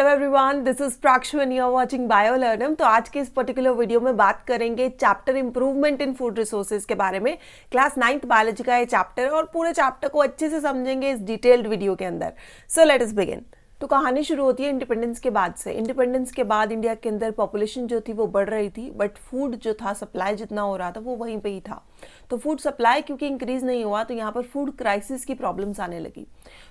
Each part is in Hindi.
Everyone, this is Prakshu and you are watching Biolearnum. तो आज के इस पर्टिकुलर वीडियो में बात करेंगे chapter improvement in food resources के बारे में। क्लास 9th बायोलॉजी का ये चैप्टर और पूरे चैप्टर को अच्छे से समझेंगे इस डिटेल्ड वीडियो के अंदर। So let us begin. तो कहानी शुरू होती है इंडिपेंडेंस के बाद से। इंडिपेंडेंस के बाद इंडिया के अंदर पॉपुलेशन जो थी वो बढ़ रही थी, बट फूड जो था, सप्लाई जितना हो रहा था वो वहीं पे ही था। तो फूड सप्लाई क्योंकि इंक्रीज नहीं हुआ तो यहाँ पर फूड क्राइसिस की प्रॉब्लम्स आने लगी।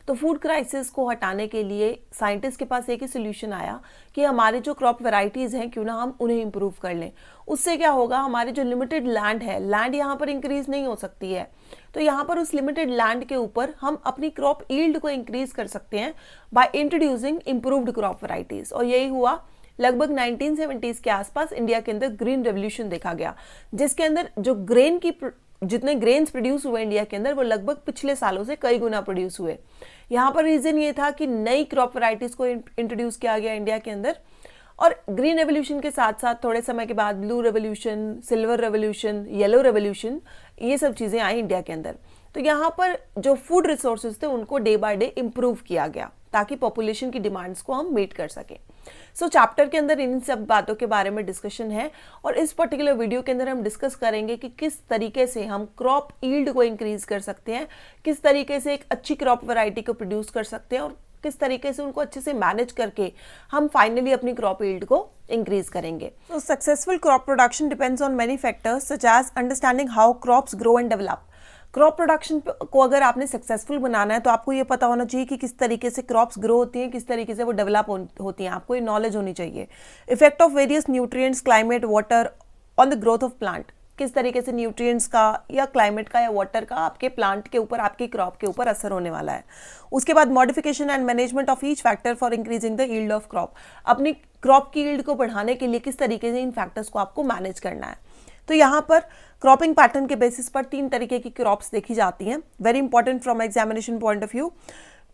तो फूड क्राइसिस को हटाने के लिए साइंटिस्ट के पास एक ही सोल्यूशन आया कि हमारे जो क्रॉप वेराइटीज हैं क्यों ना हम उन्हें इम्प्रूव कर लें। उससे क्या होगा, हमारी जो लिमिटेड लैंड है, लैंड यहाँ पर इंक्रीज नहीं हो सकती है, तो यहाँ पर उस लिमिटेड लैंड के ऊपर हम अपनी क्रॉप यील्ड को इंक्रीज कर सकते हैं by introducing improved crop varieties. और यही हुआ। लगभग 1970s के आसपास इंडिया के अंदर ग्रीन रेवोल्यूशन देखा गया, जिसके अंदर जो जितने ग्रेन्स प्रोड्यूस हुए इंडिया के अंदर वो लगभग पिछले सालों से कई गुना प्रोड्यूस हुए। यहाँ पर रीजन ये था कि नई क्रॉप वैरायटीज को इंट्रोड्यूस किया गया इंडिया के अंदर। और ग्रीन रेवोल्यूशन के साथ साथ थोड़े समय के बाद blue revolution, silver revolution, yellow revolution, ये सब चीजें आई इंडिया के अंदर। तो यहाँ पर जो फूड रिसोर्सेज थे उनको डे बाय डे इम्प्रूव किया गया ताकि पॉपुलेशन की डिमांड्स को हम मीट कर सकें। सो चैप्टर के अंदर इन सब बातों के बारे में डिस्कशन है और इस पर्टिकुलर वीडियो के अंदर हम डिस्कस करेंगे कि किस तरीके से हम क्रॉप यील्ड को इंक्रीज कर सकते हैं, किस तरीके से एक अच्छी क्रॉप वैरायटी को प्रोड्यूस कर सकते हैं और किस तरीके से उनको अच्छे से मैनेज करके हम फाइनली अपनी क्रॉप यील्ड को इंक्रीज करेंगे। तो successful crop production depends on many factors such as understanding how crops grow and develop. Crop production को अगर आपने सक्सेसफुल बनाना है तो आपको ये पता होना चाहिए कि किस तरीके से क्रॉप्स ग्रो होती हैं, किस तरीके से वो डेवलप होती हैं, आपको ये नॉलेज होनी चाहिए। Effect of various nutrients, climate, water on the growth of plant. किस तरीके से न्यूट्रिएंट्स का या क्लाइमेट का या वाटर का आपके प्लांट के ऊपर, आपकी क्रॉप के ऊपर असर होने वाला है। उसके बाद modification and management of each factor for increasing the yield of crop. अपनी क्रॉप की यील्ड को बढ़ाने के लिए किस तरीके से इन फैक्टर्स को आपको मैनेज करना है। तो यहाँ पर क्रॉपिंग पैटर्न के बेसिस पर 3 तरीके की क्रॉप्स देखी जाती हैं। Very important from examination point of view.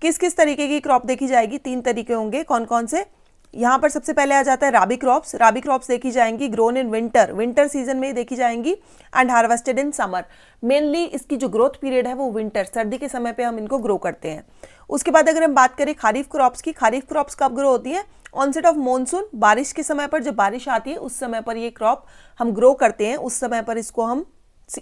किस किस तरीके की क्रॉप देखी जाएगी, 3 तरीके होंगे। कौन कौन से? यहाँ पर सबसे पहले आ जाता है राबी क्रॉप्स। राबी क्रॉप्स देखी जाएंगी ग्रोन इन विंटर सीजन में देखी जाएंगी and harvested in summer. Mainly इसकी जो ग्रोथ पीरियड है वो विंटर, सर्दी के समय पे हम इनको ग्रो करते हैं। उसके बाद अगर हम बात करें खारीफ क्रॉप्स की, खारीफ क्रॉप्स कब ग्रो होती है? ऑनसेट ऑफ मॉनसून, बारिश के समय पर, जब बारिश आती है उस समय पर ये क्रॉप हम ग्रो करते हैं, उस समय पर इसको हम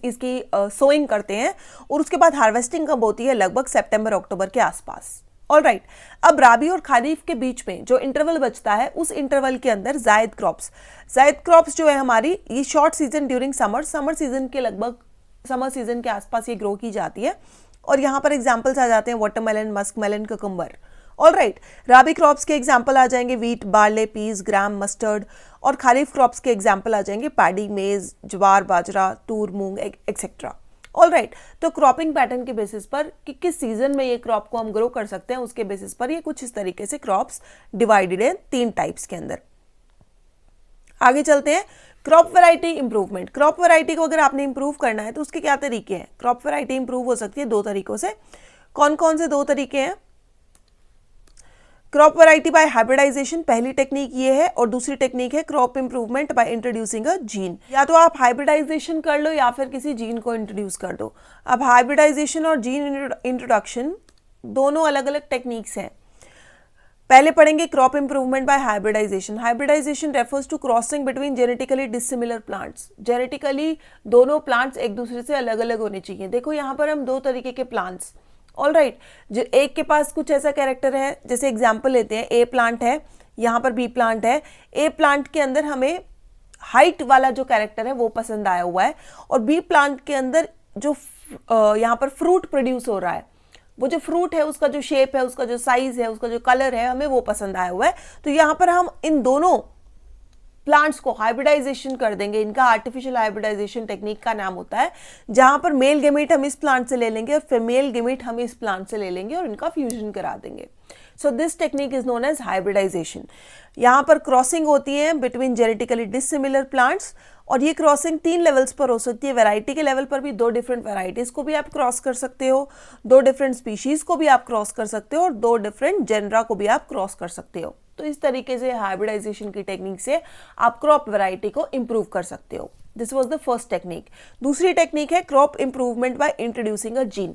इसकी सोइंग करते हैं। और उसके बाद हार्वेस्टिंग कब होती है? लगभग सितंबर अक्टूबर के आसपास। ऑलराइट, अब राबी और खरीफ के बीच में जो इंटरवल बचता है उस इंटरवल के अंदर जायद क्रॉप्स जो है हमारी, ये short season during summer season के लगभग समर सीजन के आसपास ये ग्रो की जाती है। और यहाँ पर एग्जाम्पल्स आ जाते हैं watermelon, musk melon, cucumber. Alright, rabi crops के एग्जाम्पल आ जाएंगे wheat, barley, peas, gram, mustard. और खरीफ क्रॉप्स के एग्जाम्पल आ जाएंगे paddy, maize, jowar, bajra, toor, moong etcetera. Alright, तो क्रॉपिंग पैटर्न के बेसिस पर कि किस सीजन में ये क्रॉप को हम ग्रो कर सकते हैं, उसके बेसिस पर ये कुछ इस तरीके से क्रॉप्स डिवाइडेड है 3 टाइप्स के अंदर। आगे चलते हैं। Crop variety improvement. Crop variety को अगर आपने इंप्रूव करना है तो उसके क्या तरीके हैं? क्रॉप वैरायटी इंप्रूव हो सकती है 2 तरीकों से। कौन कौन से 2 तरीके हैं? क्रॉप वैरायटी बाय हाइब्रिडाइजेशन, पहली टेक्निक ये है, और दूसरी टेक्निक है crop improvement by introducing a gene. या तो आप हाइब्रिडाइजेशन कर लो या फिर किसी जीन को इंट्रोड्यूस कर दो। अब हाइब्रिडाइजेशन और जीन इंट्रोडक्शन दोनों अलग अलग टेक्निक्स हैं। पहले पढ़ेंगे crop improvement by hybridization. Hybridization refers to crossing between genetically dissimilar plants. Genetically दोनों प्लांट्स एक दूसरे से अलग अलग होने चाहिए। देखो यहाँ पर हम 2 तरीके के प्लांट्स, ऑलराइट, जो एक के पास कुछ ऐसा कैरेक्टर है, जैसे एग्जाम्पल लेते हैं, ए प्लांट है, यहाँ पर बी प्लांट है। ए प्लांट के अंदर हमें हाइट वाला जो कैरेक्टर है वो पसंद आया हुआ है, और बी प्लांट के अंदर जो यहाँ पर फ्रूट प्रोड्यूस हो रहा है, वो जो फ्रूट है उसका जो शेप है, उसका जो साइज है, उसका जो कलर है, हमें वो पसंद आया हुआ है। तो यहाँ पर हम इन दोनों प्लांट्स को हाइब्रिडाइजेशन कर देंगे। इनका आर्टिफिशियल हाइब्रिडाइजेशन टेक्निक का नाम होता है, जहां पर मेल गेमेट हम इस प्लांट से ले लेंगे और फीमेल गेमेट हम इस प्लांट से ले लेंगे और इनका फ्यूजन करा देंगे। So this technique is known as hybridization. यहाँ पर क्रॉसिंग होती है बिटवीन जेनेटिकली डिसिमिलर प्लांट्स, और ये क्रॉसिंग 3 लेवल्स पर हो सकती है। वैरायटी के लेवल पर भी 2 डिफरेंट वैरायटीज को भी आप क्रॉस कर सकते हो, 2 डिफरेंट स्पीशीज को भी आप क्रॉस कर सकते हो, और 2 डिफरेंट जेनरा को भी आप क्रॉस कर सकते हो। तो इस तरीके से हाइब्रिडाइजेशन की टेक्निक से आप क्रॉप वैरायटी को इंप्रूव कर सकते हो। This was the first technique. दूसरी टेक्निक है crop improvement by introducing a gene.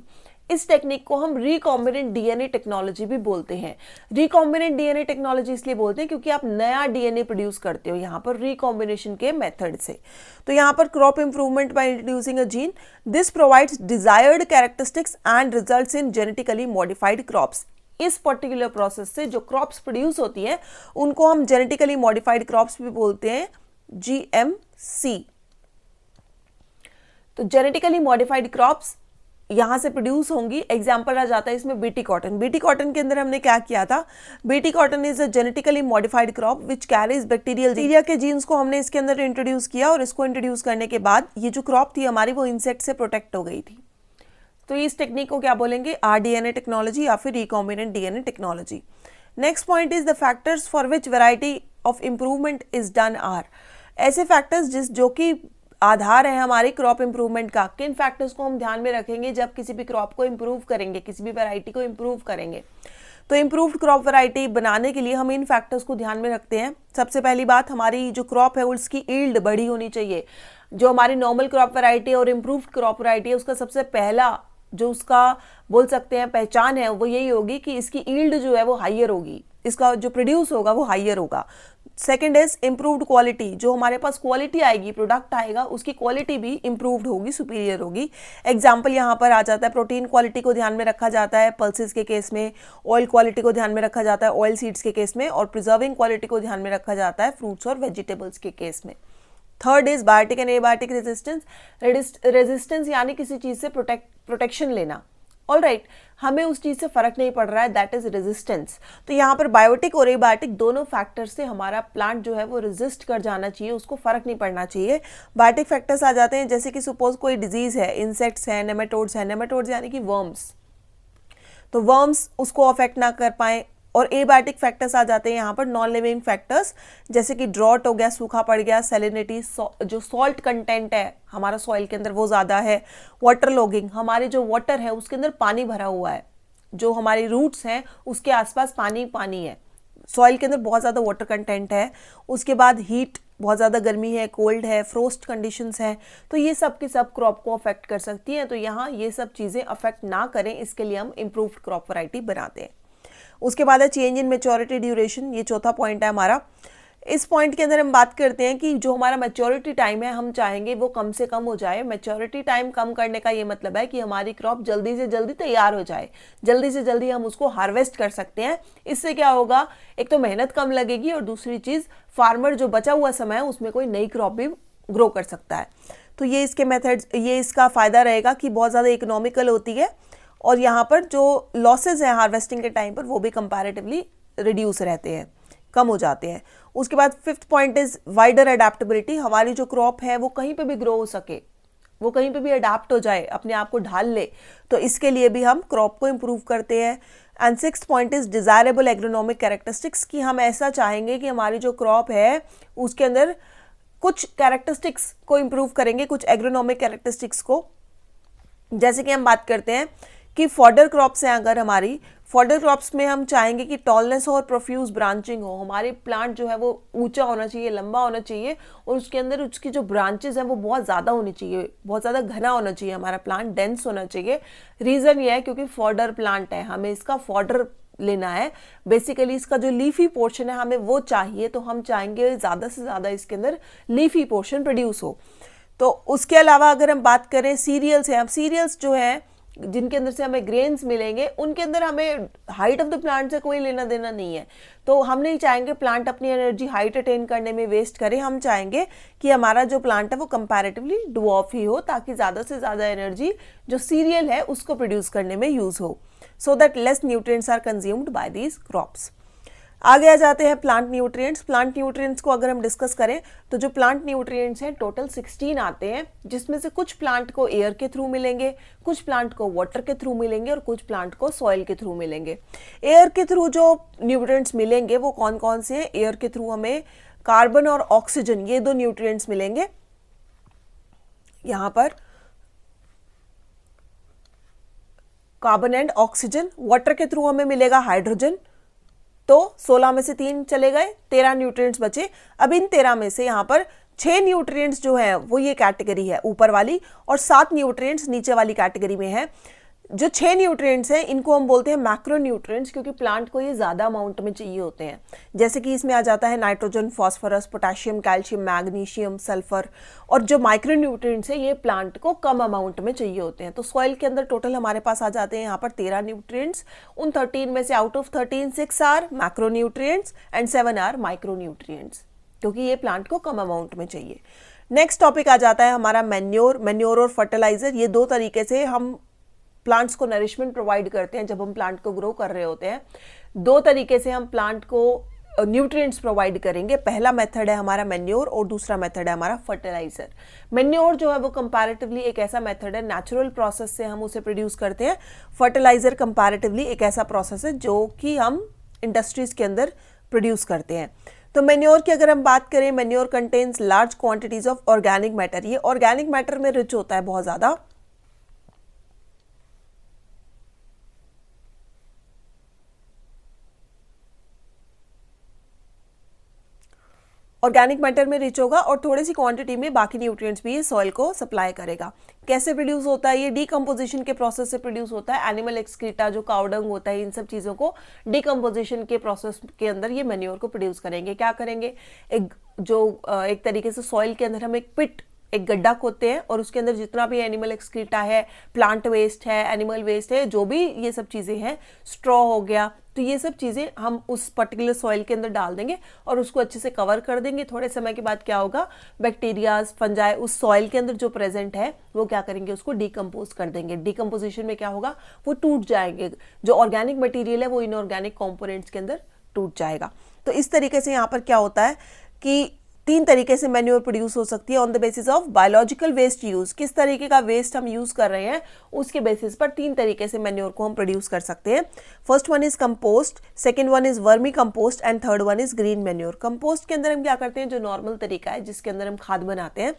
इस टेक्निक को हम रिकॉम्बिनेंट डीएनए टेक्नोलॉजी भी बोलते हैं। रिकॉम्बिनेंट डीएनए टेक्नोलॉजी इसलिए बोलते हैं क्योंकि आप नया डीएनए प्रोड्यूस करते हो यहाँ पर रिकॉम्बिनेशन के मेथड से। तो यहाँ पर crop improvement by introducing a gene, this provides desired characteristics and results in genetically modified crops. इस पर्टिकुलर प्रोसेस से जो क्रॉप्स प्रोड्यूस होती हैं उनको हम जेनेटिकली मॉडिफाइड क्रॉप्स भी बोलते हैं, GMC। तो जेनेटिकली मॉडिफाइड क्रॉप्स यहां से प्रोड्यूस होंगी। एग्जाम्पल आ जाता है इसमें बीटी कॉटन। बीटी कॉटन के अंदर हमने क्या किया था, BT cotton is a genetically modified crop which carries bacterial के जीन्स को हमने इसके अंदर इंट्रोड्यूस किया, और इसको इंट्रोड्यूस करने के बाद ये जो क्रॉप थी हमारी वो इंसेक्ट से प्रोटेक्ट हो गई थी। तो इस टेक्निक को क्या बोलेंगे, RDNA टेक्नोलॉजी या फिर recombinant DNA technology. Next point is the factors for which variety of improvement is done are. ऐसे फैक्टर्स जो कि आधार है हमारी क्रॉप इंप्रूवमेंट का, किन फैक्टर्स को हम ध्यान में रखेंगे जब किसी भी क्रॉप को इंप्रूव करेंगे, किसी भी वैरायटी को इंप्रूव करेंगे। तो इंप्रूव्ड क्रॉप वैरायटी बनाने के लिए हम इन फैक्टर्स को ध्यान में रखते हैं। सबसे पहली बात, हमारी जो क्रॉप है उसकी ईल्ड बड़ी होनी चाहिए। जो हमारी नॉर्मल क्रॉप वैरायटी और इंप्रूव्ड क्रॉप वैरायटी है उसका सबसे पहला जो उसका बोल सकते हैं पहचान है वो यही होगी कि इसकी ईल्ड जो है वो हाइयर होगी, इसका जो प्रोड्यूस होगा वो हाइयर होगा। सेकेंड इज इम्प्रूव्ड क्वालिटी, जो हमारे पास क्वालिटी आएगी, प्रोडक्ट आएगा, उसकी क्वालिटी भी इम्प्रूव्ड होगी, सुपीरियर होगी। एग्जाम्पल यहाँ पर आ जाता है, प्रोटीन क्वालिटी को ध्यान में रखा जाता है पल्सेस के केस में, ऑयल क्वालिटी को ध्यान में रखा जाता है ऑयल सीड्स के केस में, और प्रिजर्विंग क्वालिटी को ध्यान में रखा जाता है फ्रूट्स और वेजिटेबल्स के केस में। Third is biotic and abiotic resistance. Resistance यानी किसी चीज से प्रोटेक्शन लेना। ऑलराइट, हमें उस चीज से फर्क नहीं पड़ रहा है, दैट इज रेजिस्टेंस। तो यहाँ पर बायोटिक और एबायोटिक दोनों फैक्टर से हमारा प्लांट जो है वो रेजिस्ट कर जाना चाहिए, उसको फर्क नहीं पड़ना चाहिए। बायोटिक फैक्टर्स आ जाते हैं जैसे कि सपोज कोई डिजीज है, इंसेक्ट्स है, नेमेटोड्स है, नेमेटोड्स यानी कि वर्म्स, तो वर्म्स उसको अफेक्ट ना कर पाए। और एबायोटिक फैक्टर्स आ जाते हैं यहाँ पर नॉन लिविंग फैक्टर्स, जैसे कि ड्रॉट हो गया, सूखा पड़ गया, सैलिनिटी, जो सॉल्ट कंटेंट है हमारा सॉइल के अंदर वो ज़्यादा है, वाटर लॉगिंग, हमारे जो वाटर है उसके अंदर पानी भरा हुआ है, जो हमारी रूट्स हैं उसके आसपास पानी पानी है, सॉइल के अंदर बहुत ज़्यादा वाटर कंटेंट है। उसके बाद हीट, बहुत ज़्यादा गर्मी है, कोल्ड है, फ्रोस्ट कंडीशंस है, तो ये सब की सब क्रॉप को अफेक्ट कर सकती हैं। तो यहाँ ये सब चीज़ें अफेक्ट ना करें, इसके लिए हम इम्प्रूव्ड क्रॉप वैरायटी बनाते हैं। उसके बाद है चेंज इन मैच्योरिटी ड्यूरेशन, ये चौथा पॉइंट है हमारा। इस पॉइंट के अंदर हम बात करते हैं कि जो हमारा मैच्योरिटी टाइम है हम चाहेंगे वो कम से कम हो जाए। मैच्योरिटी टाइम कम करने का ये मतलब है कि हमारी क्रॉप जल्दी से जल्दी तैयार हो जाए, जल्दी से जल्दी हम उसको हार्वेस्ट कर सकते हैं। इससे क्या होगा, एक तो मेहनत कम लगेगी और दूसरी चीज़ फार्मर जो बचा हुआ समय है उसमें कोई नई क्रॉप भी ग्रो कर सकता है। तो ये इसके मेथड्स, ये इसका फ़ायदा रहेगा कि बहुत ज़्यादा इकोनॉमिकल होती है, और यहाँ पर जो लॉसेज हैं हार्वेस्टिंग के टाइम पर वो भी कंपैरेटिवली रिड्यूस रहते हैं, कम हो जाते हैं। उसके बाद fifth point is wider adaptability, हमारी जो क्रॉप है वो कहीं पे भी ग्रो हो सके, वो कहीं पे भी अडेप्ट हो जाए, अपने आप को ढाल ले, तो इसके लिए भी हम क्रॉप को इम्प्रूव करते हैं। And sixth point is desirable agronomic characteristics, कि हम ऐसा चाहेंगे कि हमारी जो क्रॉप है उसके अंदर कुछ कैरेक्टरिस्टिक्स को इम्प्रूव करेंगे, कुछ एग्रोनॉमिक कैरेक्टरिस्टिक्स को। जैसे कि हम बात करते हैं कि फॉडर क्रॉप्स हैं, अगर हमारी फॉडर क्रॉप्स में हम चाहेंगे कि टॉलनेस और प्रोफ्यूज ब्रांचिंग हो, हमारे प्लांट जो है वो ऊंचा होना चाहिए, लंबा होना चाहिए, और उसके अंदर उसकी जो ब्रांचेस हैं वो बहुत ज़्यादा होनी चाहिए, बहुत ज़्यादा घना होना चाहिए, हमारा प्लांट डेंस होना चाहिए। रीज़न ये है क्योंकि फॉडर प्लांट है, हमें इसका फॉडर लेना है, बेसिकली इसका जो लीफी पोर्शन है हमें वो चाहिए, तो हम चाहेंगे ज़्यादा से ज़्यादा इसके अंदर लीफी पोर्शन प्रोड्यूस हो। तो उसके अलावा अगर हम बात करें सीरियल्स हैं, अब सीरियल्स जो है जिनके अंदर से हमें ग्रेन्स मिलेंगे उनके अंदर हमें हाइट ऑफ द प्लांट से कोई लेना देना नहीं है, तो हम नहीं चाहेंगे प्लांट अपनी एनर्जी हाइट अटेन करने में वेस्ट करे, हम चाहेंगे कि हमारा जो प्लांट है वो कंपैरेटिवली ड्वार्फ ही हो, ताकि ज़्यादा से ज़्यादा एनर्जी जो सीरियल है उसको प्रोड्यूस करने में यूज़ हो, so that less nutrients are consumed by these crops. आगे आ जाते हैं प्लांट न्यूट्रिएंट्स। प्लांट न्यूट्रिएंट्स को अगर हम डिस्कस करें तो जो प्लांट न्यूट्रिएंट्स हैं टोटल 16 आते हैं, जिसमें से कुछ प्लांट को एयर के थ्रू मिलेंगे, कुछ प्लांट को वाटर के थ्रू मिलेंगे और कुछ प्लांट को सॉइल के थ्रू मिलेंगे। एयर के थ्रू जो न्यूट्रिएंट्स मिलेंगे वो कौन कौन से हैं? एयर के थ्रू हमें कार्बन और ऑक्सीजन, ये दो न्यूट्रिएंट्स मिलेंगे यहाँ पर, कार्बन एंड ऑक्सीजन। वाटर के थ्रू हमें मिलेगा हाइड्रोजन, तो 16 में से 3 चले गए, 13 न्यूट्रिएंट्स बचे। अब इन 13 में से यहाँ पर 6 न्यूट्रिएंट्स जो है वो ये कैटेगरी है ऊपर वाली, और 7 न्यूट्रिएंट्स नीचे वाली कैटेगरी में है। जो 6 न्यूट्रिएंट्स हैं इनको हम बोलते हैं मैक्रो न्यूट्रिएंट्स, क्योंकि प्लांट को ये ज़्यादा अमाउंट में चाहिए होते हैं। जैसे कि इसमें आ जाता है nitrogen, phosphorus, potassium, calcium, magnesium, sulphur. और जो माइक्रो न्यूट्रिएंट्स हैं ये प्लांट को कम अमाउंट में चाहिए होते हैं। तो सॉइल के अंदर टोटल हमारे पास आ जाते हैं यहाँ पर 13 न्यूट्रिएंट्स। उन 13 में से out of 13 6 are macro nutrients and 7 are micro nutrients, क्योंकि ये प्लांट को कम अमाउंट में चाहिए। नेक्स्ट टॉपिक आ जाता है हमारा मैन्योर और फर्टिलाइजर। ये दो तरीके से हम प्लांट्स को नरिशमेंट प्रोवाइड करते हैं जब हम प्लांट को ग्रो कर रहे होते हैं। दो तरीके से हम प्लांट को न्यूट्रिएंट्स प्रोवाइड करेंगे। पहला मेथड है हमारा मैन्योर और दूसरा मेथड है हमारा फर्टिलाइजर। मैन्योर जो है वो कंपैरेटिवली एक ऐसा मेथड है, नेचुरल प्रोसेस से हम उसे प्रोड्यूस करते हैं। फर्टिलाइजर कंपैरेटिवली एक ऐसा प्रोसेस है जो कि हम इंडस्ट्रीज के अंदर प्रोड्यूस करते हैं। तो मैन्योर की अगर हम बात करें, manure contains large quantities of organic matter. ये ऑर्गेनिक मैटर में रिच होता है बहुत ज़्यादा। ऑर्गेनिक मैटर में रिच होगा और थोड़ी सी क्वांटिटी में बाकी न्यूट्रिएंट्स भी सॉइल को सप्लाई करेगा। कैसे प्रोड्यूस होता है? ये डीकम्पोजिशन के प्रोसेस से प्रोड्यूस होता है। एनिमल एक्सक्रीटा, जो काउ डंग होता है, इन सब चीज़ों को डीकम्पोजिशन के प्रोसेस के अंदर ये मैन्योर को प्रोड्यूस करेंगे। क्या करेंगे? एक तरीके से सॉइल के अंदर हम एक गड्ढा खोदते हैं और उसके अंदर जितना भी एनिमल एक्सक्रीटा है, प्लांट वेस्ट है, एनिमल वेस्ट है, जो भी ये सब चीज़ें हैं, स्ट्रॉ हो गया, तो ये सब चीज़ें हम उस पर्टिकुलर सॉइल के अंदर डाल देंगे और उसको अच्छे से कवर कर देंगे। थोड़े समय के बाद क्या होगा, बैक्टीरियाज, फंजाई उस सॉइल के अंदर जो प्रेजेंट है वो क्या करेंगे, उसको डिकम्पोज कर देंगे। डिकम्पोजिशन में क्या होगा, वो टूट जाएंगे। जो ऑर्गेनिक मटीरियल है वो इनऑर्गेनिक कॉम्पोनेंट्स के अंदर टूट जाएगा। तो इस तरीके से यहाँ पर क्या होता है कि 3 तरीके से मैन्योर प्रोड्यूस हो सकती है on the basis of biological waste use. किस तरीके का वेस्ट हम यूज कर रहे हैं उसके बेसिस पर 3 तरीके से मैन्योर को हम प्रोड्यूस कर सकते हैं। First one is compost, second one is vermi compost and third one is green manure. Compost के अंदर हम क्या करते हैं, जो नॉर्मल तरीका है जिसके अंदर हम खाद बनाते हैं,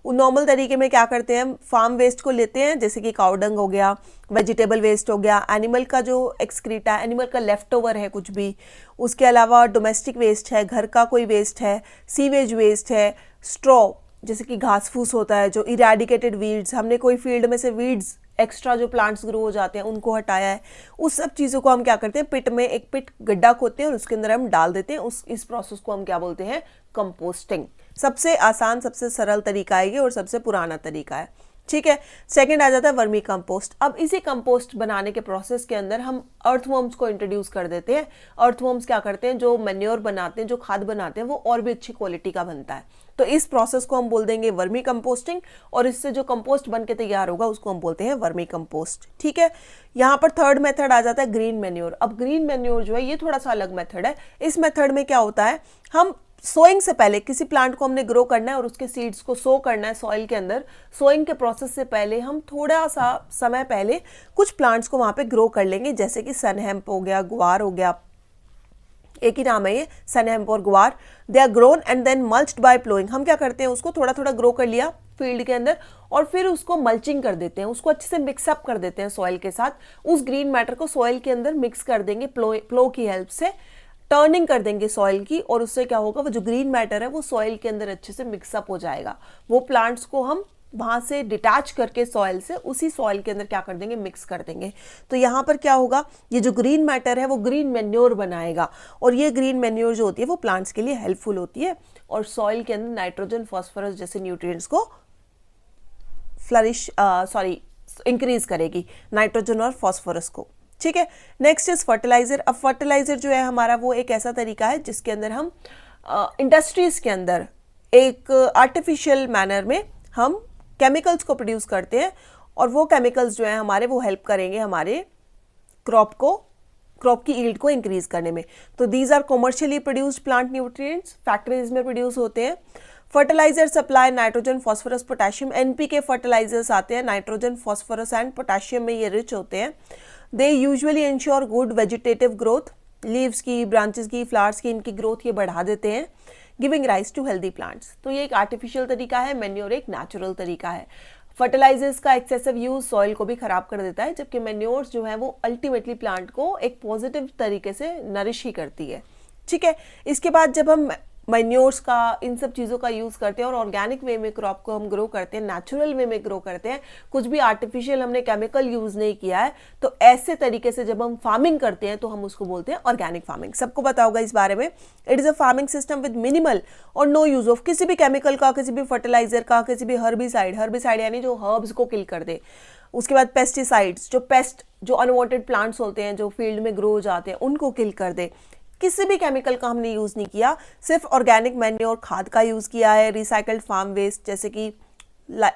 उन नॉर्मल तरीके में क्या करते हैं, हम फार्म वेस्ट को लेते हैं, जैसे कि काउ डंग हो गया, वेजिटेबल वेस्ट हो गया, एनिमल का जो एक्सक्रीटा, एनिमल का लेफ्ट ओवर है कुछ भी, उसके अलावा डोमेस्टिक वेस्ट है, घर का कोई वेस्ट है, सीवेज वेस्ट है, स्ट्रॉ जैसे कि घास फूस होता है, जो इरेडिकेटेड वीड्स, हमने कोई फील्ड में से वीड्स एक्स्ट्रा जो प्लांट्स ग्रो हो जाते हैं उनको हटाया है, उस सब चीज़ों को हम क्या करते हैं, पिट में एक पिट गड्ढा खोदते हैं और उसके अंदर हम डाल देते हैं। इस प्रोसेस को हम क्या बोलते हैं, कंपोस्टिंग। सबसे आसान, सबसे सरल तरीका है ये और सबसे पुराना तरीका है। ठीक है। सेकंड आ जाता है वर्मी कंपोस्ट। अब इसी कंपोस्ट बनाने के प्रोसेस के अंदर हम अर्थवर्म्स को इंट्रोड्यूस कर देते हैं। अर्थवर्म्स क्या करते हैं, जो मैन्योर बनाते हैं, जो खाद बनाते हैं, वो और भी अच्छी क्वालिटी का बनता है। तो इस प्रोसेस को हम बोल देंगे वर्मी कंपोस्टिंग और इससे जो कंपोस्ट बन के तैयार होगा उसको हम बोलते हैं वर्मी कंपोस्ट। ठीक है। यहाँ पर थर्ड मेथड आ जाता है ग्रीन मैन्योर। अब ग्रीन मैन्योर जो है ये थोड़ा सा अलग मेथड है। इस मेथड में क्या होता है, हम सोइंग से पहले, किसी प्लांट को हमने ग्रो करना है और उसके सीड्स को सो करना है सॉइल के अंदर, सोइंग के प्रोसेस से पहले हम थोड़ा सा समय पहले कुछ प्लांट्स को वहां पे ग्रो कर लेंगे, जैसे कि सनहेम्प हो गया, गुआर हो गया, एक ही नाम है ये, सनहेम्प और guar. They are grown and then mulched by ploughing. हम क्या करते हैं, उसको थोड़ा थोड़ा ग्रो कर लिया फील्ड के अंदर और फिर उसको मल्चिंग कर देते हैं, उसको अच्छे से मिक्सअप कर देते हैं सॉइल के साथ। उस ग्रीन मैटर को सॉइल के अंदर मिक्स कर देंगे प्लो की हेल्प से, टर्निंग कर देंगे सॉइल की, और उससे क्या होगा, वो जो ग्रीन मैटर है वो सॉइल के अंदर अच्छे से मिक्सअप हो जाएगा। वो प्लांट्स को हम वहां से डिटैच करके सॉइल से उसी सॉइल के अंदर क्या कर देंगे, मिक्स कर देंगे। तो यहाँ पर क्या होगा, ये जो ग्रीन मैटर है वो ग्रीन मैन्योर बनाएगा और ये ग्रीन मैन्योर जो होती है वो प्लांट्स के लिए हेल्पफुल होती है और सॉइल के अंदर नाइट्रोजन, फॉस्फोरस जैसे न्यूट्रिएंट्स को इंक्रीज करेगी, नाइट्रोजन और फॉस्फोरस को। ठीक है। Next is fertilizer. अब फर्टिलाइजर जो है हमारा वो एक ऐसा तरीका है जिसके अंदर हम इंडस्ट्रीज के अंदर एक आर्टिफिशियल मैनर में हम केमिकल्स को प्रोड्यूस करते हैं और वो केमिकल्स जो है हमारे वो हेल्प करेंगे हमारे क्रॉप की यील्ड को इंक्रीज करने में। तो दीज आर commercially produced plant nutrients, factories में प्रोड्यूस होते हैं। Fertilizer supply nitrogen, phosphorus, potassium. NPK fertilizers आते हैं, नाइट्रोजन, फॉस्फोरस एंड पोटेशियम में ये रिच होते हैं। They usually ensure good vegetative growth, leaves की, ब्रांचेस की, फ्लावर्स की, इनकी ग्रोथ ये बढ़ा देते हैं, giving rise to healthy plants. तो ये एक आर्टिफिशियल तरीका है, मैन्योर एक नेचुरल तरीका है। फर्टिलाइजर्स का एक्सेसिव यूज सॉइल को भी खराब कर देता है, जबकि मैन्योर्स जो है वो अल्टीमेटली प्लांट को एक पॉजिटिव तरीके से नरिश ही करती है। ठीक है। इसके बाद जब हम मैन्योर्स का, इन सब चीज़ों का यूज़ करते हैं और ऑर्गेनिक वे में क्रॉप को हम ग्रो करते हैं, नेचुरल वे में ग्रो करते हैं, कुछ भी आर्टिफिशियल हमने केमिकल यूज़ नहीं किया है, तो ऐसे तरीके से जब हम फार्मिंग करते हैं तो हम उसको बोलते हैं ऑर्गेनिक फार्मिंग। सबको पता होगा इस बारे में। It is a farming system with minimal और नो यूज ऑफ किसी भी केमिकल का, किसी भी फर्टिलाइजर का, किसी भी हर्बिसाइड यानी जो हर्ब्स को किल कर दे। उसके बाद पेस्टिसाइड्स, जो अनवांटेड प्लांट्स होते हैं जो फील्ड में ग्रो हो जाते हैं उनको किल कर दे। किसी भी केमिकल का हमने यूज़ नहीं किया, सिर्फ ऑर्गेनिक मैन्योर खाद का यूज़ किया है। रिसाइकल्ड फार्म वेस्ट जैसे कि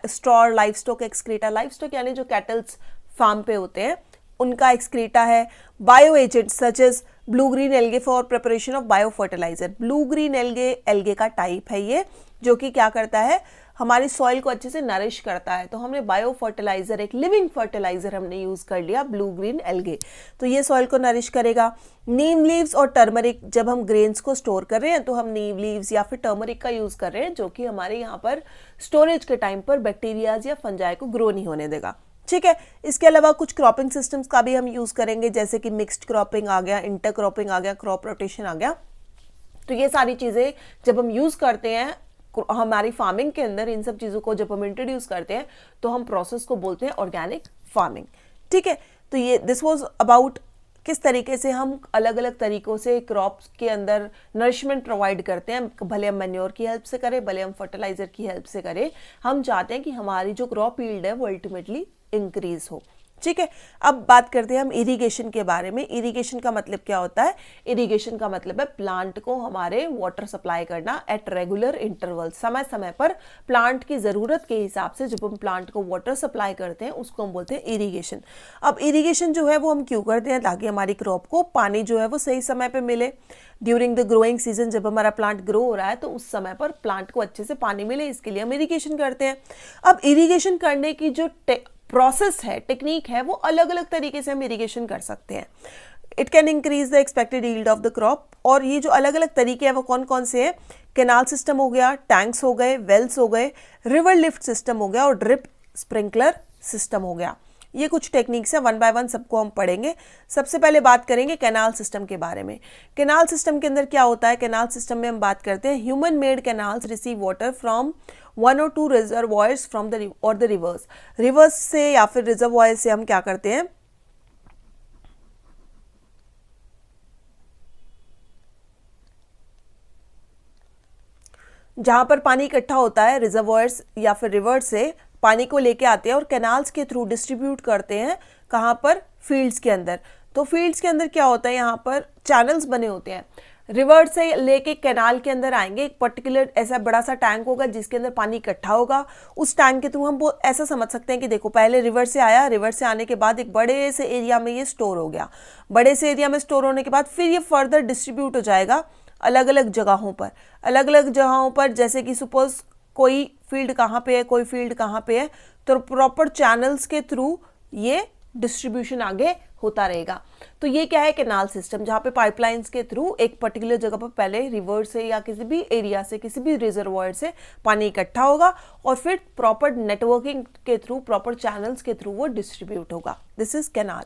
straw, life stock excreta, life stock यानी जो कैटल्स फार्म पे होते हैं उनका एक्सक्रीटा है। Bio agents such as blue green algae for preparation of bio fertilizer. Blue green algae का टाइप है ये, जो कि क्या करता है, हमारी सॉइल को अच्छे से नरिश करता है। तो हमने बायो फर्टिलाइजर, एक लिविंग फर्टिलाइजर हमने यूज कर लिया ब्लू ग्रीन एल्गे, तो ये सॉइल को नरिश करेगा। नीम लीव्स और टर्मरिक, जब हम ग्रेन्स को स्टोर कर रहे हैं तो हम नीम लीव्स या फिर टर्मरिक का यूज कर रहे हैं, जो कि हमारे यहाँ पर स्टोरेज के टाइम पर बैक्टीरियाज या फंजाई को ग्रो नहीं होने देगा। ठीक है, इसके अलावा कुछ क्रॉपिंग सिस्टम्स का भी हम यूज करेंगे, जैसे कि मिक्स्ड क्रॉपिंग आ गया, इंटर क्रॉपिंग आ गया, क्रॉप रोटेशन आ गया। तो ये सारी चीजें जब हम यूज करते हैं हमारी फार्मिंग के अंदर, इन सब चीज़ों को जब हम इंट्रोड्यूस करते हैं तो हम प्रोसेस को बोलते हैं ऑर्गेनिक फार्मिंग। ठीक है, तो ये दिस वाज अबाउट किस तरीके से हम अलग अलग तरीकों से क्रॉप्स के अंदर नरिशमेंट प्रोवाइड करते हैं, भले हम मैन्योर की हेल्प से करें, भले हम फर्टिलाइजर की हेल्प से करें। हम चाहते हैं कि हमारी जो क्रॉप यील्ड है वो अल्टीमेटली इंक्रीज हो। ठीक है, अब बात करते हैं हम इरिगेशन के बारे में। इरिगेशन का मतलब क्या होता है? इरिगेशन का मतलब है प्लांट को हमारे वाटर सप्लाई करना एट रेगुलर इंटरवल, समय समय पर प्लांट की ज़रूरत के हिसाब से जब हम प्लांट को वाटर सप्लाई करते हैं उसको हम बोलते हैं इरिगेशन। अब इरिगेशन जो है वो हम क्यों करते हैं? ताकि हमारी क्रॉप को पानी जो है वो सही समय पर मिले। ड्यूरिंग द ग्रोइंग सीजन जब हमारा प्लांट ग्रो हो रहा है तो उस समय पर प्लांट को अच्छे से पानी मिले, इसके लिए हम इरिगेशन करते हैं। अब इरिगेशन करने की जो प्रोसेस है, टेक्निक है, वो अलग अलग तरीके से हम इरिगेशन कर सकते हैं। It can increase the expected yield of the crop. और ये जो अलग अलग तरीके हैं वो कौन कौन से हैं? कैनाल सिस्टम हो गया, टैंक्स हो गए, वेल्स हो गए, रिवर लिफ्ट सिस्टम हो गया और ड्रिप स्प्रिंकलर सिस्टम हो गया। ये कुछ टेक्निक्स है, वन बाय वन सबको हम पढ़ेंगे। सबसे पहले बात करेंगे कैनाल सिस्टम के बारे में। कैनाल सिस्टम के अंदर क्या होता है? कैनाल सिस्टम में हम बात करते हैं human made canals receive water from 1 or 2 reservoirs from the reverse. Reverse से या फिर रिजर्वॉयर से हम क्या करते हैं? जहां पर पानी इकट्ठा होता है, रिजर्वॉयर्स या फिर रिवर से पानी को लेके आते हैं और कैनाल्स के थ्रू डिस्ट्रीब्यूट करते हैं। कहाँ पर? फील्ड्स के अंदर। तो फील्ड्स के अंदर क्या होता है? यहाँ पर चैनल्स बने होते हैं। रिवर से लेके कैनाल के अंदर आएंगे, एक पर्टिकुलर ऐसा बड़ा सा टैंक होगा जिसके अंदर पानी इकट्ठा होगा। उस टैंक के थ्रू हम वो ऐसा समझ सकते हैं कि देखो, पहले रिवर से आया, रिवर से आने के बाद एक बड़े से एरिया में ये स्टोर हो गया। बड़े से एरिया में स्टोर होने के बाद फिर ये फर्दर डिस्ट्रीब्यूट हो जाएगा अलग अलग जगहों पर। अलग अलग जगहों पर जैसे कि सपोज कोई फील्ड कहाँ पे है, कोई फील्ड कहाँ पे है, तो प्रॉपर चैनल्स के थ्रू ये डिस्ट्रीब्यूशन आगे होता रहेगा। तो ये क्या है? कैनाल सिस्टम, जहाँ पे पाइपलाइंस के थ्रू एक पर्टिकुलर जगह पर पहले रिवर से या किसी भी एरिया से, किसी भी रिजर्वॉयर से पानी इकट्ठा होगा और फिर प्रॉपर नेटवर्किंग के थ्रू, प्रॉपर चैनल्स के थ्रू वो डिस्ट्रीब्यूट होगा। This is canal.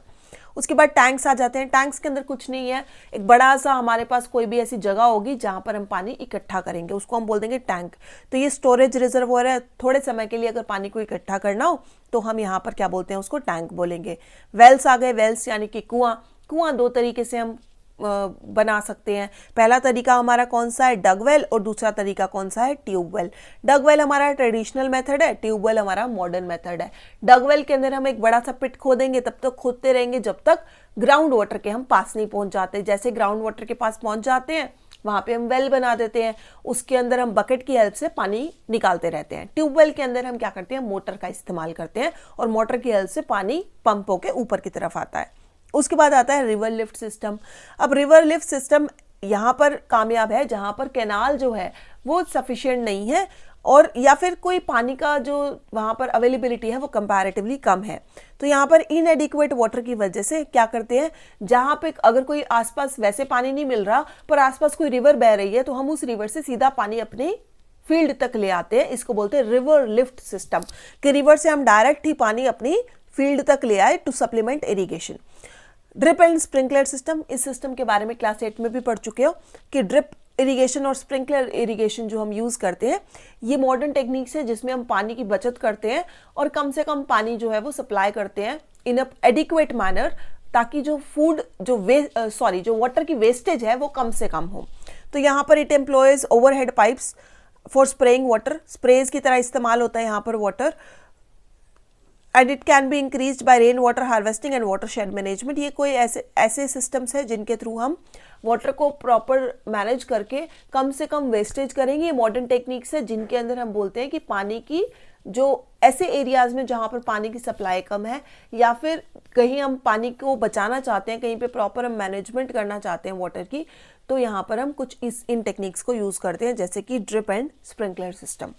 उसके बाद टैंक्स आ जाते हैं। टैंक्स के अंदर कुछ नहीं है, एक बड़ा सा हमारे पास कोई भी ऐसी जगह होगी जहां पर हम पानी इकट्ठा करेंगे, उसको हम बोल देंगे टैंक। तो ये स्टोरेज रिजर्वॉयर है, थोड़े समय के लिए अगर पानी को इकट्ठा करना हो तो हम यहाँ पर क्या बोलते हैं? उसको टैंक बोलेंगे। वेल्स आ गए। वेल्स यानी कि कुआं। कुआं दो तरीके से हम बना सकते हैं। पहला तरीका हमारा कौन सा है? डगवेल। और दूसरा तरीका कौन सा है? ट्यूबवेल। डगवेल हमारा ट्रेडिशनल मेथड है, ट्यूबवेल हमारा मॉडर्न मेथड है। डगवेल के अंदर हम एक बड़ा सा पिट खोदेंगे, तब तक खोदते रहेंगे जब तक ग्राउंड वाटर के हम पास नहीं पहुंच जाते। जैसे ग्राउंड वाटर के पास पहुंच जाते हैं वहां पे हम वेल बना देते हैं, उसके अंदर हम बकेट की हेल्प से पानी निकालते रहते हैं। ट्यूबवेल के अंदर हम क्या करते हैं? मोटर का इस्तेमाल करते हैं और मोटर की हेल्प से पानी पंप होकर ऊपर की तरफ आता है। उसके बाद आता है रिवर लिफ्ट सिस्टम। अब रिवर लिफ्ट सिस्टम यहाँ पर कामयाब है जहाँ पर कैनाल जो है वो सफिशिएंट नहीं है और या फिर कोई पानी का जो वहाँ पर अवेलेबिलिटी है वो कंपैरेटिवली कम है। तो यहाँ पर इनएडिक्वेट वाटर की वजह से क्या करते हैं? जहाँ पे अगर कोई आसपास वैसे पानी नहीं मिल रहा पर आसपास कोई रिवर बह रही है तो हम उस रिवर से सीधा पानी अपने फील्ड तक ले आते हैं। इसको बोलते हैं रिवर लिफ्ट सिस्टम, कि रिवर से हम डायरेक्ट ही पानी अपनी फील्ड तक ले आए to supplement irrigation. Drip and sprinkler system, इस सिस्टम के बारे में क्लास 8 में भी पढ़ चुके हो कि ड्रिप इरिगेशन और स्प्रिंकलर इरिगेशन जो हम यूज़ करते हैं, ये मॉडर्न टेक्निक्स है जिसमें हम पानी की बचत करते हैं और कम से कम पानी जो है वो सप्लाई करते हैं इन अ एडिक्वेट मैनर, ताकि जो फूड जो वाटर की वेस्टेज है वो कम से कम हो। तो यहाँ पर it employees overhead pipes for spraying water, sprays की तरह इस्तेमाल होता है यहाँ पर water, and it can be increased by rain water harvesting and water shade management. ये कोई ऐसे सिस्टम्स है जिनके थ्रू हम वाटर को प्रॉपर मैनेज करके कम से कम वेस्टेज करेंगे। ये मॉडर्न टेक्निक्स है जिनके अंदर हम बोलते हैं कि पानी की जो ऐसे एरियाज में जहाँ पर पानी की सप्लाई कम है या फिर कहीं हम पानी को बचाना चाहते हैं, कहीं पे प्रॉपर हम मैनेजमेंट करना चाहते हैं वाटर की, तो यहाँ पर हम कुछ इन टेक्निक्स को यूज़ करते हैं, जैसे कि ड्रिप एंड स्प्रिंकलर सिस्टम।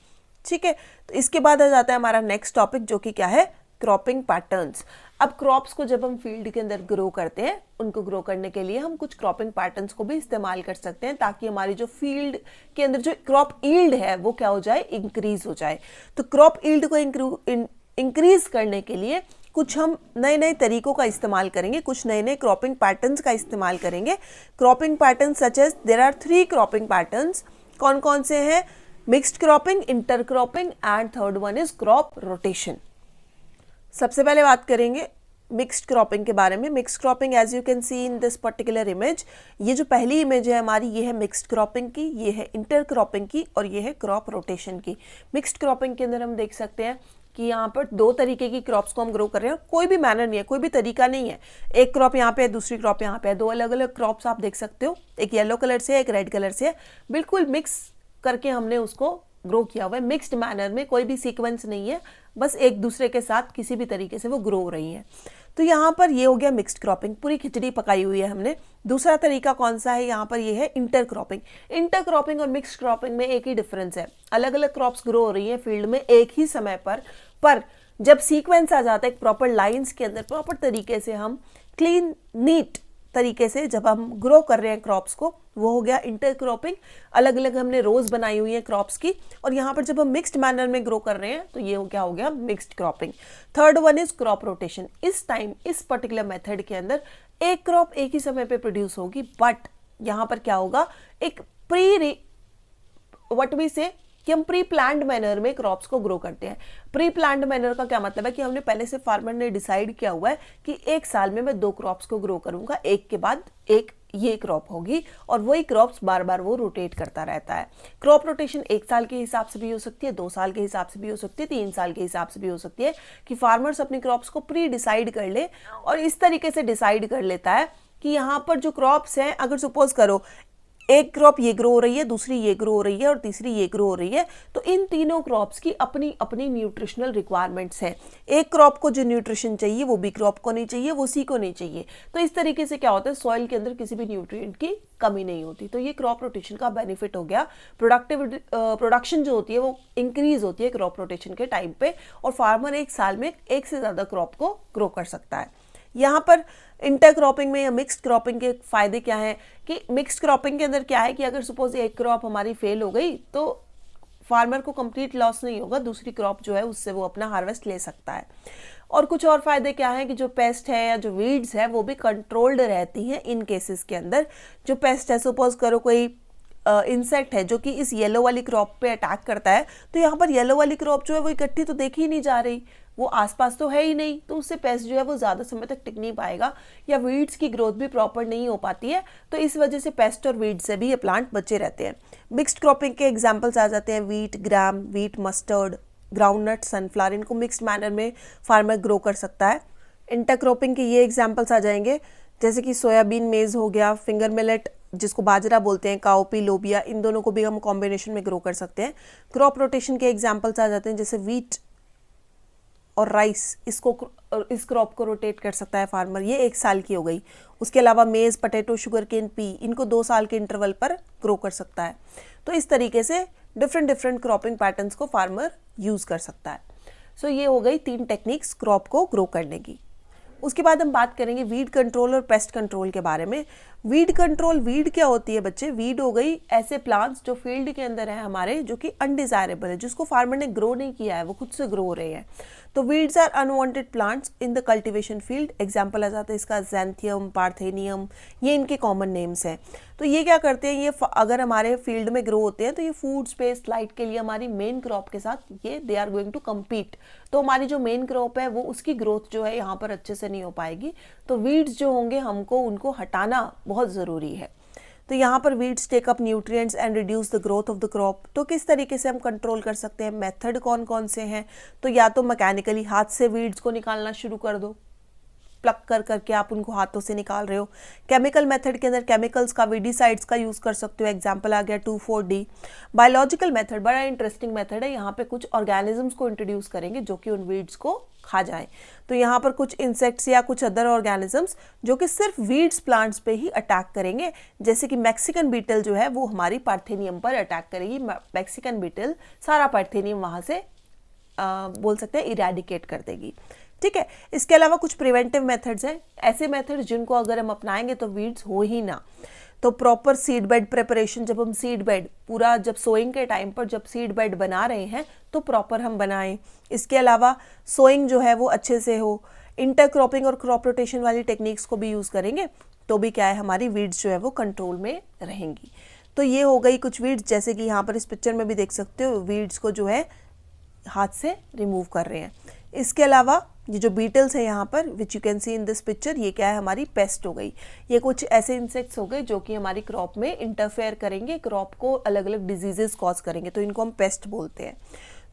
ठीक है, तो इसके बाद आ जाता है हमारा नेक्स्ट टॉपिक, जो कि क्या है, क्रॉपिंग पैटर्न्स। अब क्रॉप्स को जब हम फील्ड के अंदर ग्रो करते हैं, उनको ग्रो करने के लिए हम कुछ क्रॉपिंग पैटर्न्स को भी इस्तेमाल कर सकते हैं, ताकि हमारी जो फील्ड के अंदर जो क्रॉप ईल्ड है वो क्या हो जाए, इंक्रीज हो जाए। तो क्रॉप ईल्ड को इंक्रीज करने के लिए कुछ हम नए नए तरीकों का इस्तेमाल करेंगे, कुछ नए नए क्रॉपिंग पैटर्न्स का इस्तेमाल करेंगे। Cropping patterns such as there are 3 cropping patterns. कौन कौन से हैं? Mixed cropping, inter cropping and third one is crop rotation. सबसे पहले बात करेंगे मिक्स्ड क्रॉपिंग के बारे में। Mixed cropping as you can see in this particular image, ये जो पहली इमेज है हमारी, ये है मिक्स्ड क्रॉपिंग की, ये है इंटर क्रॉपिंग की और ये है क्रॉप रोटेशन की। मिक्स्ड क्रॉपिंग के अंदर हम देख सकते हैं कि यहाँ पर 2 तरीके की क्रॉप्स को हम ग्रो कर रहे हैं। कोई भी मैनर नहीं है, कोई भी तरीका नहीं है, एक क्रॉप यहाँ पे है, दूसरी क्रॉप यहाँ पे है, 2 अलग अलग क्रॉप्स आप देख सकते हो, एक येलो कलर से है, एक रेड कलर से है, बिल्कुल मिक्स करके हमने उसको ग्रो किया हुआ है मिक्स्ड मैनर में। कोई भी सीक्वेंस नहीं है, बस एक दूसरे के साथ किसी भी तरीके से वो ग्रो हो रही हैं। तो यहाँ पर ये हो गया मिक्स्ड क्रॉपिंग, पूरी खिचड़ी पकाई हुई है हमने। दूसरा तरीका कौन सा है? यहाँ पर ये है इंटर क्रॉपिंग। इंटर क्रॉपिंग और मिक्स्ड क्रॉपिंग में एक ही डिफरेंस है, अलग अलग क्रॉप्स ग्रो हो रही है फील्ड में एक ही समय पर जब सीक्वेंस आ जाता है प्रॉपर लाइन्स के अंदर, प्रॉपर तरीके से हम क्लीन नीट तरीके से जब हम ग्रो कर रहे हैं क्रॉप्स को, वो हो गया इंटर क्रॉपिंग। अलग अलग हमने रोज बनाई हुई है क्रॉप्स की, और यहाँ पर जब हम मिक्स्ड मैनर में ग्रो कर रहे हैं तो ये क्या हो गया, mixed cropping. Third one is crop rotation. इस टाइम इस पर्टिकुलर मेथड के अंदर एक क्रॉप एक ही समय पे प्रोड्यूस होगी, बट यहाँ पर क्या होगा, एक कि हम प्री प्लान्ड मैनर में क्रॉप्स को ग्रो करते हैं। प्री प्लान्ड मैनर का क्या मतलब है कि हमने पहले से फार्मर ने डिसाइड किया हुआ है कि एक साल में मैं 2 क्रॉप्स को ग्रो करूंगा, एक के बाद एक ये क्रॉप होगी, और वही क्रॉप्स बार बार वो रोटेट करता रहता है। क्रॉप रोटेशन 1 साल के हिसाब से भी हो सकती है, 2 साल के हिसाब से भी हो सकती है, 3 साल के हिसाब से भी हो सकती है, कि फार्मर्स अपनी क्रॉप्स को प्री डिसाइड कर ले, और इस तरीके से डिसाइड कर लेता है कि यहाँ पर जो क्रॉप्स हैं, अगर सपोज करो एक क्रॉप ये ग्रो हो रही है, दूसरी ये ग्रो हो रही है और तीसरी ये ग्रो हो रही है, तो इन तीनों क्रॉप्स की अपनी अपनी न्यूट्रिशनल रिक्वायरमेंट्स हैं। एक क्रॉप को जो न्यूट्रिशन चाहिए वो बी क्रॉप को नहीं चाहिए, वो सी को नहीं चाहिए। तो इस तरीके से क्या होता है, सॉइल के अंदर किसी भी न्यूट्रिएंट की कमी नहीं होती। तो ये क्रॉप रोटेशन का बेनिफिट हो गया। प्रोडक्शन जो होती है वो इंक्रीज होती है क्रॉप रोटेशन के टाइम पे, और फार्मर एक साल में 1 से ज़्यादा क्रॉप को ग्रो कर सकता है। यहाँ पर इंटर क्रॉपिंग में या मिक्स्ड क्रॉपिंग के फायदे क्या हैं, कि मिक्स्ड क्रॉपिंग के अंदर क्या है कि अगर सपोज एक क्रॉप हमारी फेल हो गई तो फार्मर को कंप्लीट लॉस नहीं होगा, दूसरी क्रॉप जो है उससे वो अपना हार्वेस्ट ले सकता है। और कुछ और फायदे क्या हैं कि जो पेस्ट है या जो वीड्स है वो भी कंट्रोल्ड रहती हैं इन केसेस के अंदर। जो पेस्ट है, सपोज करो कोई इंसेक्ट है जो कि इस येलो वाली क्रॉप पे अटैक करता है, तो यहाँ पर येलो वाली क्रॉप जो है वो इकट्ठी तो देखी ही नहीं जा रही, वो आसपास तो है ही नहीं, तो उससे पेस्ट जो है वो ज़्यादा समय तक टिक नहीं पाएगा, या वीड्स की ग्रोथ भी प्रॉपर नहीं हो पाती है। तो इस वजह से पेस्ट और वीड से भी ये प्लांट बचे रहते हैं। मिक्स्ड क्रॉपिंग के एग्जाम्पल्स आ जाते हैं वीट, ग्राम, वीट, मस्टर्ड, ग्राउंडनट, सनफ्लावर। इनको मिक्स्ड मैनर में फार्मर ग्रो कर सकता है। इंटर क्रॉपिंग के ये एग्जाम्पल्स आ जाएंगे, जैसे कि सोयाबीन, मेज हो गया, फिंगर मिलेट जिसको बाजरा बोलते हैं, काउपी, लोबिया, इन दोनों को भी हम कॉम्बिनेशन में ग्रो कर सकते हैं। क्रॉप रोटेशन के एग्जाम्पल्स आ जाते हैं, जैसे वीट और राइस, इस क्रॉप को रोटेट कर सकता है फार्मर, ये 1 साल की हो गई। उसके अलावा मेज, पटेटो, शुगर केन, पी, इनको 2 साल के इंटरवल पर ग्रो कर सकता है। तो इस तरीके से डिफरेंट क्रॉपिंग पैटर्न्स को फार्मर यूज़ कर सकता है। सो ये हो गई 3 टेक्निक्स क्रॉप को ग्रो करने की। उसके बाद हम बात करेंगे वीड कंट्रोल और पेस्ट कंट्रोल के बारे में। वीड कंट्रोल, वीड क्या होती है बच्चे? वीड हो गई ऐसे प्लांट्स जो फील्ड के अंदर है हमारे, जो कि अनडिजायरेबल है, जिसको फार्मर ने ग्रो नहीं किया है, वो खुद से ग्रो हो रहे हैं। तो weeds are unwanted plants in the cultivation field. Example आ जाता है इसका ज़ैंथियम, पार्थेनियम, ये इनके कॉमन नेम्स हैं। तो ये क्या करते हैं, ये अगर हमारे फील्ड में ग्रो होते हैं तो ये फूड स्पेस लाइट के लिए हमारी मेन क्रॉप के साथ ये they are going to compete. तो हमारी जो मेन क्रॉप है वो उसकी ग्रोथ जो है यहाँ पर अच्छे से नहीं हो पाएगी। तो वीड्स जो होंगे हमको उनको हटाना बहुत ज़रूरी है। तो यहाँ पर weeds take up nutrients and reduce the growth of the crop. तो किस तरीके से हम कंट्रोल कर सकते हैं? मेथड कौन कौन से हैं? तो या तो मैकेनिकली हाथ से वीड्स को निकालना शुरू कर दो, प्लग कर करके आप उनको हाथों से निकाल रहे हो। केमिकल मेथड के अंदर केमिकल्स का, वीडीसाइड्स का यूज़ कर सकते हो। एग्जाम्पल आ गया 2,4-D। बायोलॉजिकल मेथड बड़ा इंटरेस्टिंग मेथड है। यहाँ पे कुछ ऑर्गेनिजम्स को इंट्रोड्यूस करेंगे जो कि उन वीड्स को खा जाएं। तो यहाँ पर कुछ इंसेक्ट्स या कुछ अदर ऑर्गेनिजम्स जो कि सिर्फ वीड्स प्लांट्स पे ही अटैक करेंगे, जैसे कि मैक्सिकन बीटल जो है वो हमारी पार्थेनियम पर अटैक करेगी। मैक्सिकन बीटल सारा पार्थेनियम वहाँ से बोल सकते हैं इरेडिकेट कर देगी। ठीक है, इसके अलावा कुछ प्रिवेंटिव मेथड्स हैं, ऐसे मेथड्स जिनको अगर हम अपनाएंगे तो वीड्स हो ही ना। तो प्रॉपर सीड बेड प्रिपरेशन, जब हम सीड बेड पूरा, जब सोइंग के टाइम पर जब सीड बेड बना रहे हैं तो प्रॉपर हम बनाएं। इसके अलावा सोइंग जो है वो अच्छे से हो। इंटरक्रॉपिंग और क्रॉप रोटेशन वाली टेक्निक्स को भी यूज़ करेंगे तो भी क्या है, हमारी वीड्स जो है वो कंट्रोल में रहेंगी। तो ये हो गई कुछ वीड्स, जैसे कि यहाँ पर इस पिक्चर में भी देख सकते हो वीड्स को जो है हाथ से रिमूव कर रहे हैं। इसके अलावा ये जो बीटल्स है यहाँ पर which you can see in this picture, ये क्या है, हमारी पेस्ट हो गई। ये कुछ ऐसे इंसेक्ट्स हो गए जो कि हमारी क्रॉप में इंटरफेयर करेंगे, क्रॉप को अलग अलग डिजीजेस कॉज करेंगे, तो इनको हम पेस्ट बोलते हैं।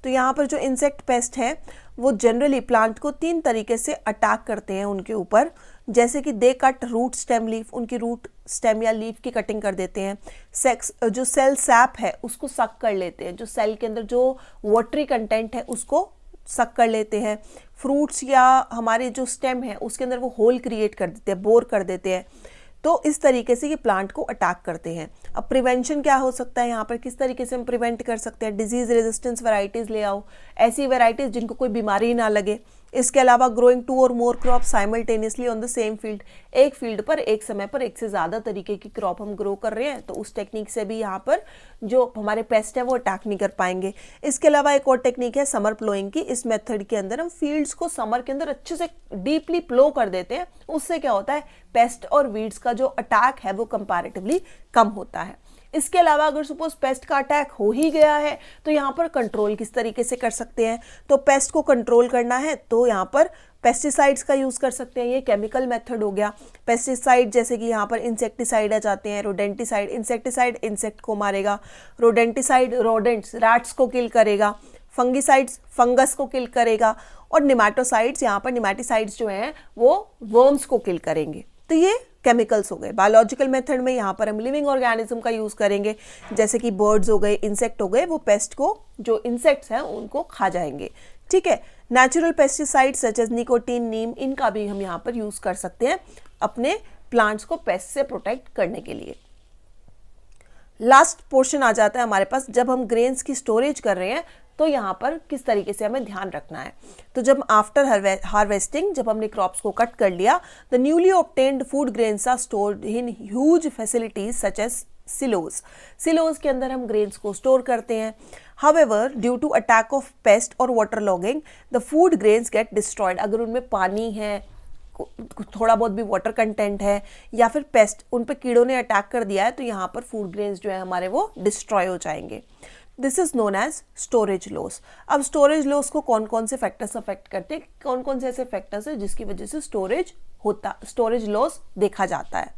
तो यहाँ पर जो इंसेक्ट पेस्ट है वो जनरली प्लांट को 3 तरीके से अटैक करते हैं उनके ऊपर, जैसे कि दे कट रूट स्टेम लीफ, उनकी रूट स्टेम या लीफ की कटिंग कर देते हैं। जो सेल सैप है उसको सक कर लेते हैं, जो सेल के अंदर जो वाटरी कंटेंट है उसको सक कर लेते हैं। फ्रूट्स या हमारे जो स्टेम है उसके अंदर वो होल क्रिएट कर देते हैं, बोर कर देते हैं। तो इस तरीके से ये प्लांट को अटैक करते हैं। अब प्रिवेंशन क्या हो सकता है यहाँ पर, किस तरीके से हम प्रिवेंट कर सकते हैं? डिजीज रेजिस्टेंस वैरायटीज़ ले आओ, ऐसी वैरायटीज़ जिनको कोई बीमारी ना लगे। इसके अलावा ग्रोइंग 2 और more crop simultaneously on the same field, एक फील्ड पर एक समय पर एक से ज़्यादा तरीके की क्रॉप हम ग्रो कर रहे हैं, तो उस टेक्निक से भी यहाँ पर जो हमारे पेस्ट है वो अटैक नहीं कर पाएंगे। इसके अलावा एक और टेक्निक है समर प्लोइंग की। इस मेथड के अंदर हम फील्ड्स को समर के अंदर अच्छे से डीपली प्लो कर देते हैं, उससे क्या होता है, पेस्ट और वीड्स का जो अटैक है वो कंपैरेटिवली कम होता है। इसके अलावा अगर सपोज पेस्ट का अटैक हो ही गया है तो यहाँ पर कंट्रोल किस तरीके से कर सकते हैं? तो पेस्ट को कंट्रोल करना है तो यहाँ पर पेस्टिसाइड्स का यूज़ कर सकते हैं, ये केमिकल मेथड हो गया। पेस्टिसाइड जैसे कि यहाँ पर इंसेक्टिसाइड आ जाते हैं, रोडेंटिसाइड, इंसेक्टिसाइड इंसेक्ट को मारेगा, रोडेंटिसाइड रोडेंट्स रैट्स को किल करेगा, फंगिसाइड्स फंगस को किल करेगा, और निमैटोसाइड्स यहाँ पर निमैटिसाइड्स जो हैं वो वर्म्स को किल करेंगे। तो ये केमिकल्स हो गए। बायोलॉजिकल मेथड में यहाँ पर हम लिविंग ऑर्गेनिज्म का यूज़ करेंगे, जैसे कि बर्ड्स हो गए, इंसेक्ट हो गए, वो पेस्ट को, जो इंसेक्ट्स हैं उनको खा जाएंगे। ठीक है, natural pesticides such as nicotine, neem, इनका भी हम यहाँ पर यूज़ कर सकते हैं अपने प्लांट्स को पेस्ट से प्रोटेक्ट करने के लिए। लास्ट पोर्शन आ जाता है हमारे पास, जब हम ग्रेन्स की स्टोरेज कर रहे हैं तो यहाँ पर किस तरीके से हमें ध्यान रखना है। तो जब आफ्टर हार्वेस्टिंग, जब हमने क्रॉप्स को कट कर लिया, the newly obtained food grains are stored in huge facilities such as silos. Silos के अंदर हम ग्रेन्स को स्टोर करते हैं। However due to attack of pest और waterlogging the food grains get destroyed. अगर उनमें पानी है, थोड़ा बहुत भी वाटर कंटेंट है, या फिर पेस्ट, उन पे कीड़ों ने अटैक कर दिया है, तो यहाँ पर फूड ग्रेन्स जो है हमारे वो डिस्ट्रॉय हो जाएंगे। This is known as storage loss. अब स्टोरेज लॉस को कौन कौन से फैक्टर्स अफेक्ट करते हैं, कौन कौन से ऐसे फैक्टर्स है जिसकी वजह से स्टोरेज लॉस देखा जाता है?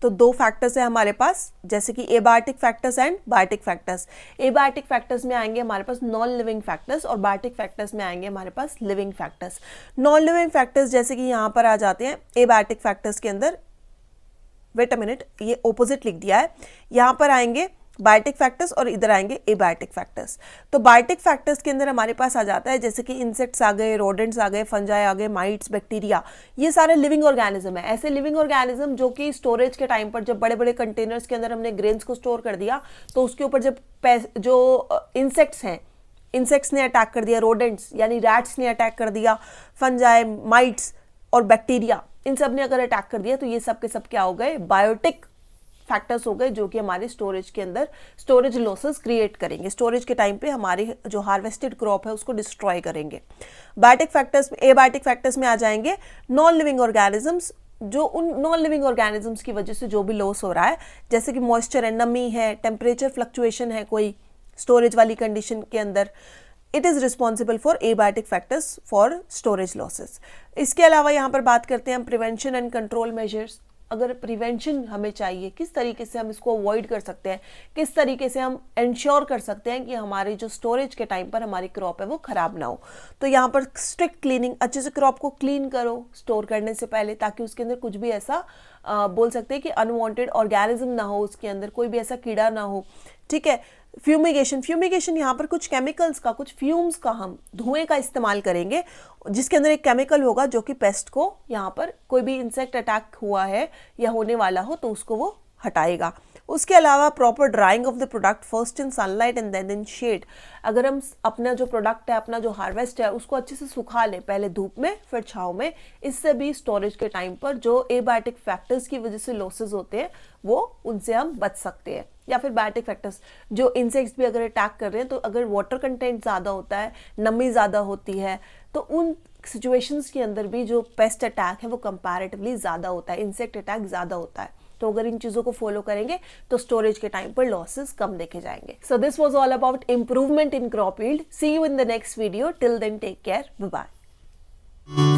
तो 2 फैक्टर्स है हमारे पास, जैसे कि abiotic factors and biotic factors. Abiotic factors में आएंगे हमारे पास नॉन लिविंग फैक्टर्स, और बायोटिक फैक्टर्स में आएंगे हमारे पास living factors. Non living factors जैसे कि यहाँ पर आ जाते हैं एबायोटिक फैक्टर्स के अंदर, वेट अ मिनट, ये ऑपोजिट लिख दिया है, यहाँ पर आएंगे बायोटिक फैक्टर्स और इधर आएंगे एबायोटिक फैक्टर्स। तो बायोटिक फैक्टर्स के अंदर हमारे पास आ जाता है जैसे कि इंसेक्ट्स आ गए, रोडेंट्स आ गए, फंजाई आ गए, माइट्स, बैक्टीरिया, ये सारे लिविंग ऑर्गेनिज्म है। ऐसे लिविंग ऑर्गेनिज्म जो कि स्टोरेज के टाइम पर, जब बड़े बड़े कंटेनर्स के अंदर हमने ग्रेन्स को स्टोर कर दिया, तो उसके ऊपर जब जो इंसेक्ट्स हैं इंसेक्ट्स ने अटैक कर दिया, रोडेंट्स यानी रैट्स ने अटैक कर दिया, फंजाई, माइट्स और बैक्टीरिया, इन सब ने अगर अटैक कर दिया तो ये सब के सब क्या हो गए, बायोटिक फैक्टर्स हो गए, जो कि हमारे स्टोरेज के अंदर स्टोरेज लॉसेस क्रिएट करेंगे, स्टोरेज के टाइम पे हमारी जो हार्वेस्टेड क्रॉप है उसको डिस्ट्रॉय करेंगे। बायोटिक फैक्टर्स, एबायोटिक फैक्टर्स में आ जाएंगे नॉन लिविंग ऑर्गेनिजम्स, जो उन नॉन लिविंग ऑर्गेनिजम्स की वजह से जो भी लॉस हो रहा है, जैसे कि मॉइस्चर है, नमी है, टेम्परेचर फ्लक्चुएशन है कोई स्टोरेज वाली कंडीशन के अंदर, it is responsible for abiotic factors for storage losses. इसके अलावा यहाँ पर बात करते हैं हम प्रिवेंशन एंड कंट्रोल मेजर्स। अगर प्रिवेंशन हमें चाहिए, किस तरीके से हम इसको अवॉइड कर सकते हैं, किस तरीके से हम इंश्योर कर सकते हैं कि हमारी जो स्टोरेज के टाइम पर हमारी क्रॉप है वो खराब ना हो, तो यहाँ पर स्ट्रिक्ट क्लीनिंग, अच्छे से क्रॉप को क्लीन करो स्टोर करने से पहले, ताकि उसके अंदर कुछ भी ऐसा बोल सकते हैं कि अनवांटेड ऑर्गेनिज्म ना हो, उसके अंदर कोई भी ऐसा कीड़ा ना हो, ठीक है। फ्यूमिगेशन, फ्यूमिगेशन यहाँ पर कुछ केमिकल्स का, कुछ फ्यूम्स का, हम धुएं का इस्तेमाल करेंगे, जिसके अंदर एक केमिकल होगा जो कि पेस्ट को, यहाँ पर कोई भी इंसेक्ट अटैक हुआ है या होने वाला हो तो उसको वो हटाएगा। उसके अलावा proper drying of the product first in sunlight and then in shade. अगर हम अपना जो प्रोडक्ट है, अपना जो हार्वेस्ट है, उसको अच्छे से सुखा लें, पहले धूप में फिर छाँव में, इससे भी स्टोरेज के टाइम पर जो एबायोटिक फैक्टर्स की वजह से लॉसेज होते हैं वो उनसे हम बच सकते हैं। या फिर बायोटिक फैक्टर्स, जो इंसेक्ट्स भी अगर अटैक कर रहे हैं, तो अगर वाटर कंटेंट ज़्यादा होता है, नमी ज़्यादा होती है, तो उन सिचुएशंस के अंदर भी जो पेस्ट अटैक है वो कंपैरेटिवली ज़्यादा होता है, इंसेक्ट अटैक ज़्यादा होता है। तो अगर इन चीज़ों को फॉलो करेंगे तो स्टोरेज के टाइम पर लॉसेस कम देखे जाएंगे। So this was all about improvement in crop yield. See you in the next video. Till then take care, bye bye.